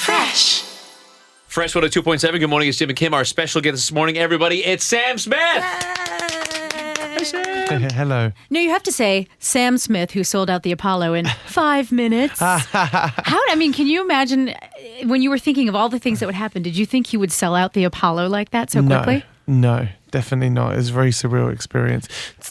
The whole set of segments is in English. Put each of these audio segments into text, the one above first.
Fresh. Fresh 102.7. Good morning, it's Jim and Kim. Our special guest this morning, everybody, it's Sam Smith. Hi, Sam. Hello. No, you have to say Sam Smith, who sold out the Apollo in 5 minutes. Can you imagine when you were thinking of all the things that would happen, did you think he would sell out the Apollo like that so quickly? No, definitely not. It was a very surreal experience.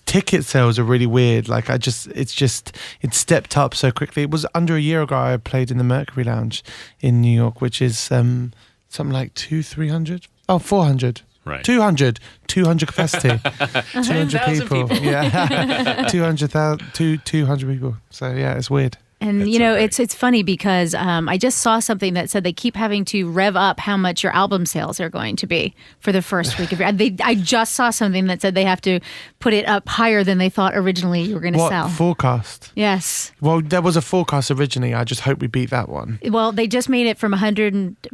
Ticket sales are really weird. It stepped up so quickly. It was under a year ago I played in the Mercury Lounge in New York, which is something like 300? Oh, 400. Right. 200 capacity. 200 people. Yeah. 200 people. So yeah, it's weird. And it's funny because I just saw something that said they keep having to rev up how much your album sales are going to be for the first week of I just saw something that said they have to put it up higher than they thought originally you were going to sell. What forecast? Yes. Well, there was a forecast originally. I just hope we beat that one. Well, they just made it from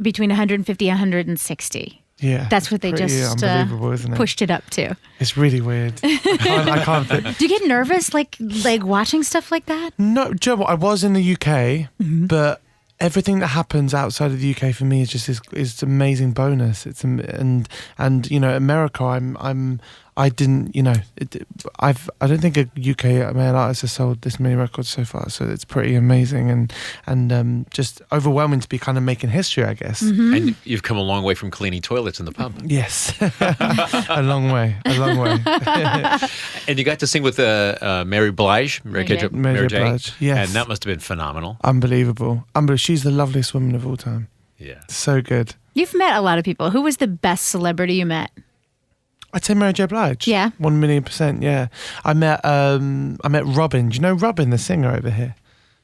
between 150 and 160. Yeah, that's what they just unbelievable, isn't it? Pushed it up to. It's really weird. I can't think. Do you get nervous like watching stuff like that? No, do you know what? I was in the UK, but everything that happens outside of the UK for me is just is an amazing bonus. It's and America. I don't think a UK male artist has sold this many records so far, so it's pretty amazing and just overwhelming to be kind of making history, I guess. Mm-hmm. And you've come a long way from cleaning toilets in the pub. Yes, a long way. And you got to sing with Mary Blige, Mary J. Blige, yes. And that must have been phenomenal. Unbelievable. She's the loveliest woman of all time. Yeah. So good. You've met a lot of people. Who was the best celebrity you met? I'd say Mary J. Blige. Yeah. 1,000,000%, yeah. I met Robin. Do you know Robin, the singer over here?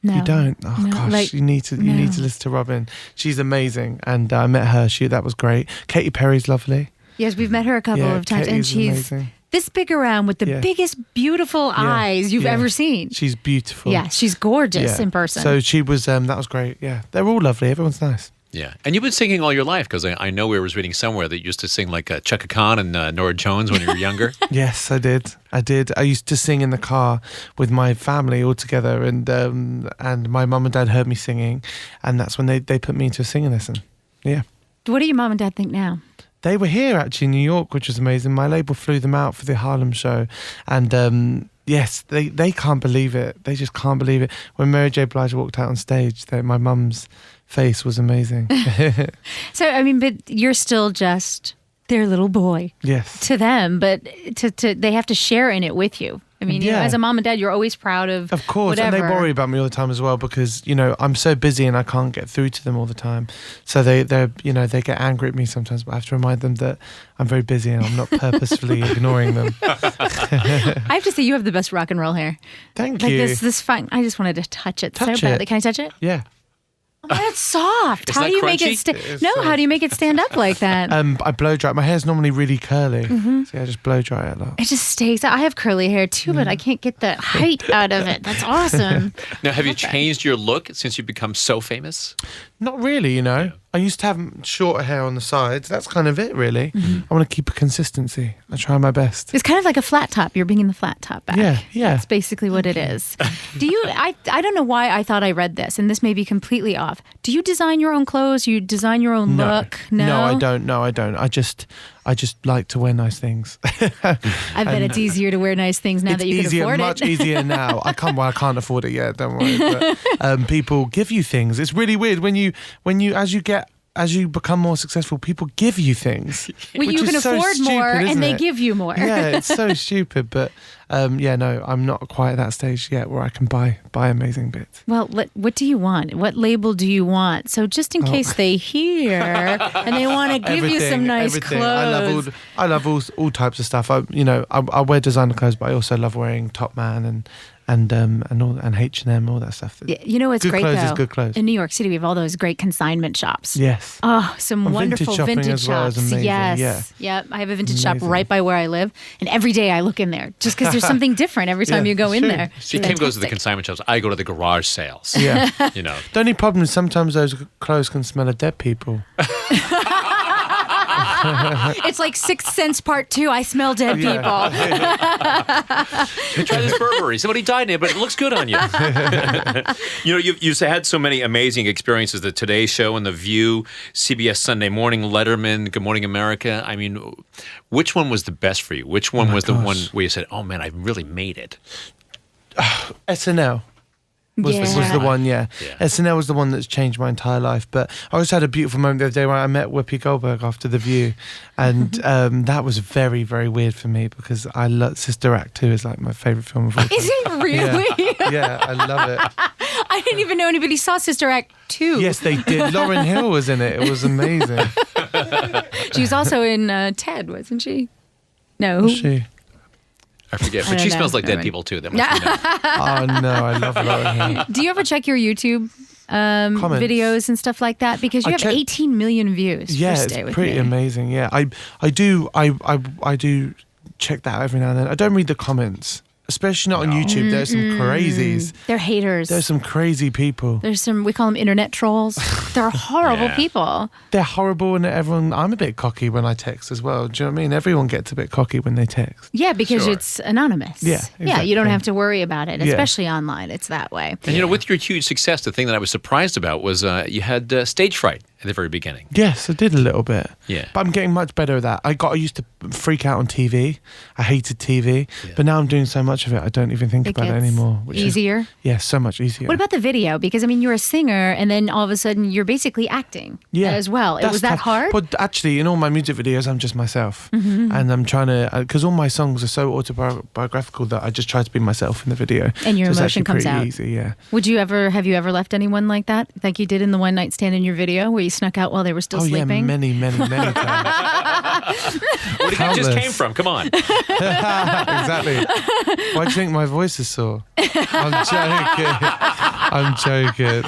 No. You don't? Oh no, gosh, you need to listen to Robin. She's amazing. And I met her. That was great. Katy Perry's lovely. Yes, we've met her a couple of times. Katy's and she's amazing. This big around with the biggest, beautiful eyes you've ever seen. She's beautiful. Yeah, she's gorgeous in person. So she was, that was great. Yeah, they're all lovely. Everyone's nice. Yeah. And you've been singing all your life because I know I was reading somewhere that you used to sing like Chaka Khan and Nora Jones when you were younger. Yes, I did. I used to sing in the car with my family all together and my mum and dad heard me singing and that's when they put me into a singing lesson. Yeah. What do your mum and dad think now? They were here actually in New York, which was amazing. My label flew them out for the Harlem show and yes, they can't believe it. They just can't believe it. When Mary J. Blige walked out on stage, my mum's face was amazing. So, but you're still just their little boy. Yes. To them, but they have to share in it with you. As a mom and dad, you're always proud of course, whatever. And they worry about me all the time as well because, I'm so busy and I can't get through to them all the time. So they get angry at me sometimes, but I have to remind them that I'm very busy and I'm not purposefully ignoring them. I have to say, you have the best rock and roll hair. Thank you. This fine. I just wanted to touch it Touch so badly. it. Can I touch it? Yeah. Oh, that's soft. It's how not do you make crunchy? it how do you make it stand up like that? I blow dry. My hair's normally really curly, so I just blow dry it a lot. It just stays. I have curly hair too, but I can't get the height out of it. That's awesome. Now, have you changed your look since you've become so famous? Not really, I used to have shorter hair on the sides. That's kind of it, really. I want to keep a consistency. I try my best. It's kind of like a flat top. You're bringing the flat top back. Yeah. That's basically what it is. Do you? I don't know why I thought I read this, and this may be completely off. Do you design your own clothes? You design your own look? No, I don't. No, I don't. I just like to wear nice things. I bet it's easier to wear nice things now that you can afford it. It's much easier now. I can't afford it yet. Don't worry. But, people give you things. It's really weird when you as you become more successful, people give you things. Well, you can afford more, and they give you more. Yeah, it's so stupid. But no, I'm not quite at that stage yet where I can buy amazing bits. Well, what do you want? What label do you want? So just in case they hear and they want to give you some nice clothes. I love all types of stuff. I wear designer clothes, but I also love wearing Top Man and H&M, all that stuff. Yeah, what's great clothes though? Is good clothes. In New York City, we have all those great consignment shops. Yes. Oh, some wonderful vintage as well shops. is amazing. Yes. Yeah. I have a vintage shop right by where I live, and every day I look in there just because there's something different every time you go in there. See, Kim goes to the consignment shops. I go to the garage sales. Yeah. The only problem is sometimes those clothes can smell of dead people. It's like Sixth Sense Part 2. I smell dead people. Try this Burberry. Somebody died in it, but it looks good on you. You know, you've had so many amazing experiences. The Today Show and The View, CBS Sunday Morning, Letterman, Good Morning America. I mean, which one was the best for you? Which one was the one where you said, oh man, I really made it? SNL. Was the one, yeah. SNL was the one that's changed my entire life. But I also had a beautiful moment the other day where I met Whoopi Goldberg after The View. And that was very, very weird for me because I love Sister Act 2 is like my favourite film of all time. Is it really? Yeah, I love it. I didn't even know anybody saw Sister Act 2. Yes, they did. Lauryn Hill was in it. It was amazing. She was also in Ted, wasn't she? No. Was she? I forget, but she smells like dead people too. That must be nice. Oh no, I love Lauryn Hill. Do you ever check your YouTube videos and stuff like that? Because you have 18 million views. Yeah, for Stay it's With pretty Me. amazing. Yeah, I do check that out every now and then. I don't read the comments, especially not on YouTube. There's some crazies. They're haters. There's some crazy people. There's some, we call them internet trolls. They're horrible people. They're horrible, and I'm a bit cocky when I text as well. Do you know what I mean? Everyone gets a bit cocky when they text. Yeah, because it's anonymous. Yeah, Yeah, you don't exactly. have to worry about it, Yeah. especially online. It's that way. And you know, with your huge success, the thing that I was surprised about was you had stage fright at the very beginning. Yes, I did a little bit. Yeah. But I'm getting much better at that. I used to freak out on TV. I hated TV. Yeah. But now I'm doing so much of it, I don't even think about it gets anymore. Which easier. Is so much easier. What about the video? Because, I mean, you're a singer, and then all of a sudden you're basically acting as well. That's Was that tough. hard? But actually, in all my music videos, I'm just myself. And I'm trying to, because all my songs are so autobiographical that I just try to be myself in the video. And your so it's emotion actually comes pretty out. easy, yeah. Have you ever left anyone like that? Like you did in the one night stand in your video where you snuck out while they were still Oh, yeah, sleeping? many times. Where do you think it just Countless. came from? Come on. Exactly. Why do you think my voice is sore? I'm joking.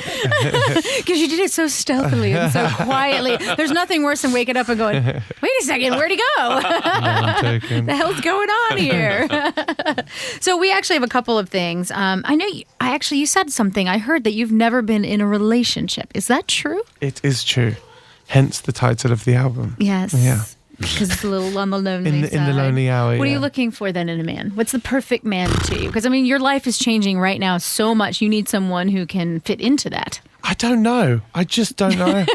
Because you did it so stealthily and so quietly. There's nothing worse than waking up and going, wait a second, where'd he go? No, I'm joking. The hell's going on here? So we actually have a couple of things. I know you said something. I heard that you've never been in a relationship. Is that true? It is true. Hence the title of the album. Yes. Yeah. Because it's a little on the lonely side. In the lonely hour, What are yeah. you looking for then in a man? What's the perfect man to you? Because, I mean, your life is changing right now so much. You need someone who can fit into that. I don't know. I just don't know.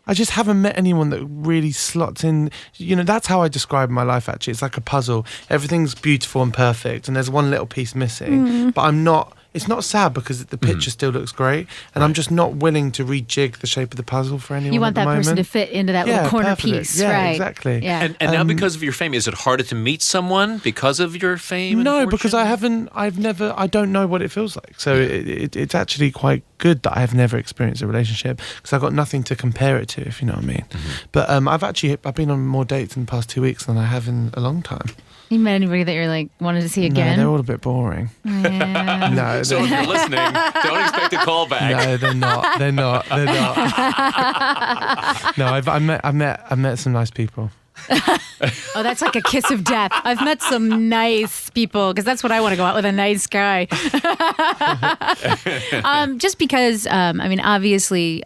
I just haven't met anyone that really slots in. You know, that's how I describe my life, actually. It's like a puzzle. Everything's beautiful and perfect, and there's one little piece missing. But I'm not... It's not sad because the picture still looks great, and I'm just not willing to rejig the shape of the puzzle for anyone. You want at the that person to moment. fit into that little corner perfect. piece, Yeah, right? exactly. Yeah. And now because of your fame, is it harder to meet someone because of your fame? No, and because fortune? I don't know what it feels like. So it's actually quite good that I've never experienced a relationship because I've got nothing to compare it to, if you know what I mean. But I've been on more dates in the past 2 weeks than I have in a long time. You met anybody that you're like, wanted to see again? No, they're all a bit boring. Yeah. No, So if you're listening, don't expect a call back. no, they're not. They're not. No, I've met some nice people. Oh, that's like a kiss of death. I've met some nice people because that's what I want to go out with, a nice guy. Just because, I mean, obviously,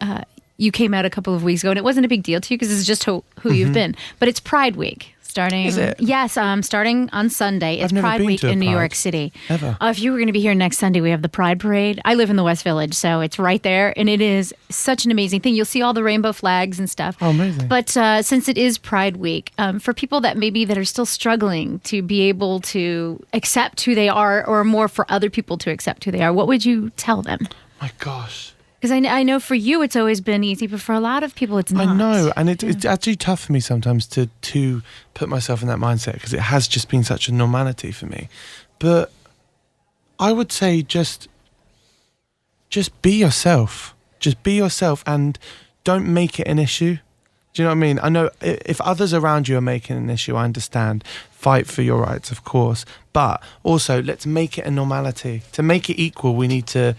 you came out a couple of weeks ago and it wasn't a big deal to you because it's just who you've been. But it's Pride Week. Starting, Is it? Yes, starting on Sunday. It's I've never Pride been Week to a in New Pride. York City. Ever. If you were going to be here next Sunday, we have the Pride Parade. I live in the West Village, so it's right there, and it is such an amazing thing. You'll see all the rainbow flags and stuff. Oh, amazing. But since it is Pride Week, for people that are still struggling to be able to accept who they are, or more for other people to accept who they are, what would you tell them? My gosh. Because I know for you it's always been easy, but for a lot of people it's not. I know, and it's actually tough for me sometimes to put myself in that mindset because it has just been such a normality for me. But I would say just be yourself. Just be yourself and don't make it an issue. Do you know what I mean? I know if others around you are making an issue, I understand. Fight for your rights, of course. But also, let's make it a normality. To make it equal, we need to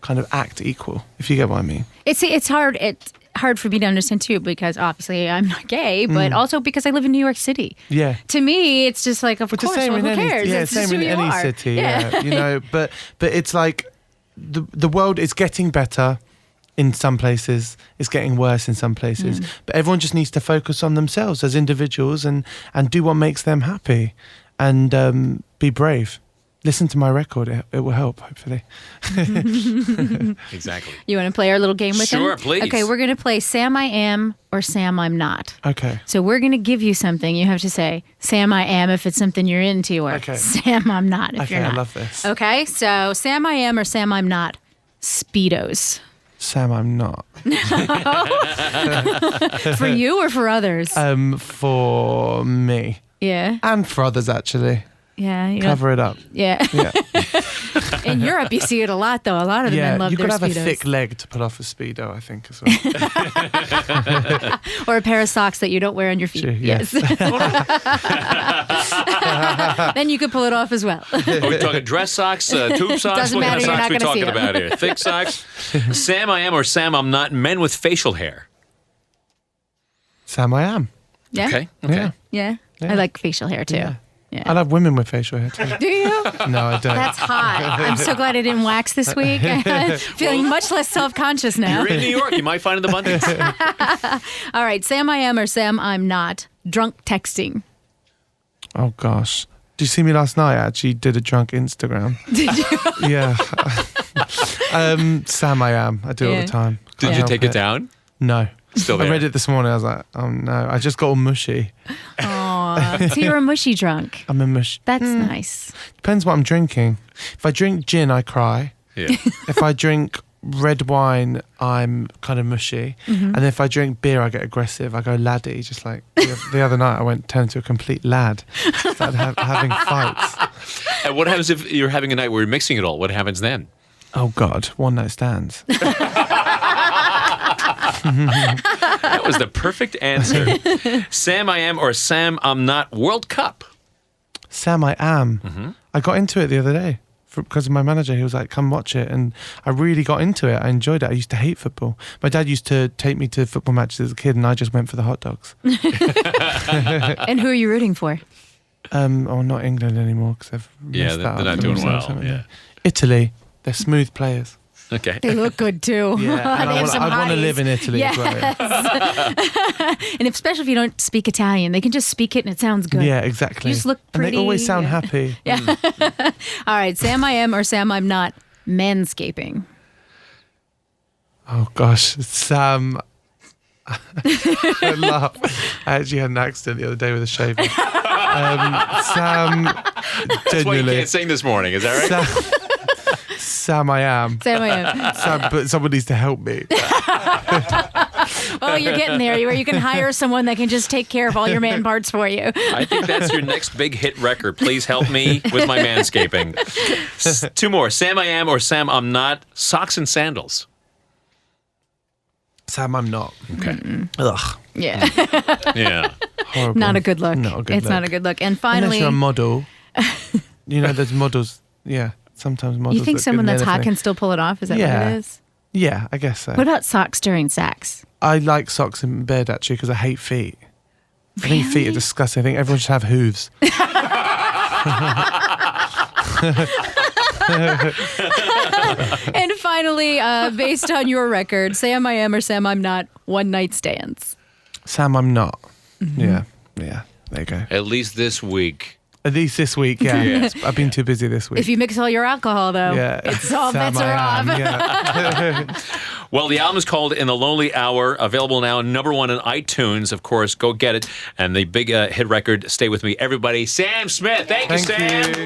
kind of act equal, if you get what I mean. It's hard. It's hard for me to understand too because obviously I'm not gay, but also because I live in New York City. Yeah. To me, it's just like, of But course, the same well, in who any, cares? yeah, It's same just in who you any are. city, yeah. You know, but it's like the world is getting better. in some places. It's getting worse in some places. But everyone just needs to focus on themselves as individuals and do what makes them happy and be brave. Listen to my record. It will help, hopefully. Exactly. You want to play our little game with him? Sure, please. Okay, we're going to play Sam I Am or Sam I'm Not. Okay. So we're going to give you something. You have to say Sam I Am if it's something you're into, or Okay. Sam I'm Not if Okay, you're not. I love this. Okay, so Sam I Am or Sam I'm Not. Speedos. Sam, I'm not. For you or for others? For me. Yeah. And for others, actually. Yeah. You know, Cover it up. yeah. Yeah. In Europe, you see it a lot, though. A lot of the men Yeah, love you their could have Speedos. a thick leg to pull off a Speedo, I think, as well. Or a pair of socks that you don't wear on your feet. Sure, yes. Then you could pull it off as well. Are we talking dress socks, tube socks? Doesn't What matter, kind of you're socks not are we gonna see talking about here? Thick socks? Sam I Am or Sam I'm Not, men with facial hair. Sam, I am. Yeah? Okay. Yeah. Yeah. Yeah. I like facial hair, too. Yeah. Yeah. I love women with facial hair, too. Do you? No, I don't. That's hot. I'm so glad I didn't wax this week. Feeling much less self-conscious now. You're in New York. You might find it abundance. All right, Sam I Am or Sam I'm Not. Drunk texting. Oh, gosh. Did you see me last night? I actually did a drunk Instagram. Did you? Yeah. Sam, I am. I do it all Yeah. the time. Did Can't you help take it down? No. Still there. I read it this morning. I was like, oh, no. I just got all mushy. Aw. So you're a mushy drunk. I'm a mush. That's nice. Depends what I'm drinking. If I drink gin, I cry. Yeah. If I drink red wine, I'm kind of mushy. And if I drink beer, I get aggressive. I go laddie. Just like the other night, I turned into a complete lad. Started having fights. And what happens if you're having a night where you're mixing it all? What happens then? Oh, God. One night stands. That was the perfect answer. Sam I Am or Sam I'm Not, World Cup. Sam, I am. I got into it the other day because of my manager. He was like, come watch it. And I really got into it. I enjoyed it. I used to hate football. My dad used to take me to football matches as a kid, and I just went for the hot dogs. And who are you rooting for? Not England anymore because they've Yeah, messed they're that up not for doing themselves, well, haven't yeah. they? Italy, they're smooth players. Okay. They look good too. Yeah, and They have some I want to highs. live in Italy as well. And especially if you don't speak Italian, they can just speak it and it sounds good. Yeah, exactly. You just look And pretty. they always sound yeah. happy. All right, Sam I Am or Sam I'm Not. Manscaping. Oh gosh, Sam. I laugh. I actually had an accident the other day with a shaver. Sam, That's why you genuinely. can't sing this morning, is that right? Sam, I am. Sam I Am. Sam, but someone needs to help me. Oh, you're getting there where you can hire someone that can just take care of all your man parts for you. I think that's your next big hit record. Please help me with my manscaping. Two more. Sam I Am or Sam I'm Not, socks and sandals. Sam, I'm not. Okay. Ugh, Yeah. Yeah. horrible. Not a good look. Not a good It's look. not a good look. And Unless finally, you're a model. You know, there's models. Yeah, sometimes models. you think look someone good in that's hot anything. can still pull it off? Is that Yeah. what it is? Yeah, I guess so. What about socks during sex? I like socks in bed actually because I hate feet. I think feet are Really? disgusting. I think everyone should have hooves. And finally, based on your record, Sam I Am or Sam I'm Not, one night stands. Sam, I'm not. Yeah. There you go. At least this week. At least this week, yeah. Yes. I've been too busy this week. If you mix all your alcohol, though, yeah. it's all Sam, bets are I off. am, yeah. Well, the album is called In the Lonely Hour, available now, #1 on iTunes. Of course, go get it. And the big hit record, Stay With Me, everybody. Sam Smith. Thank you, Sam. you.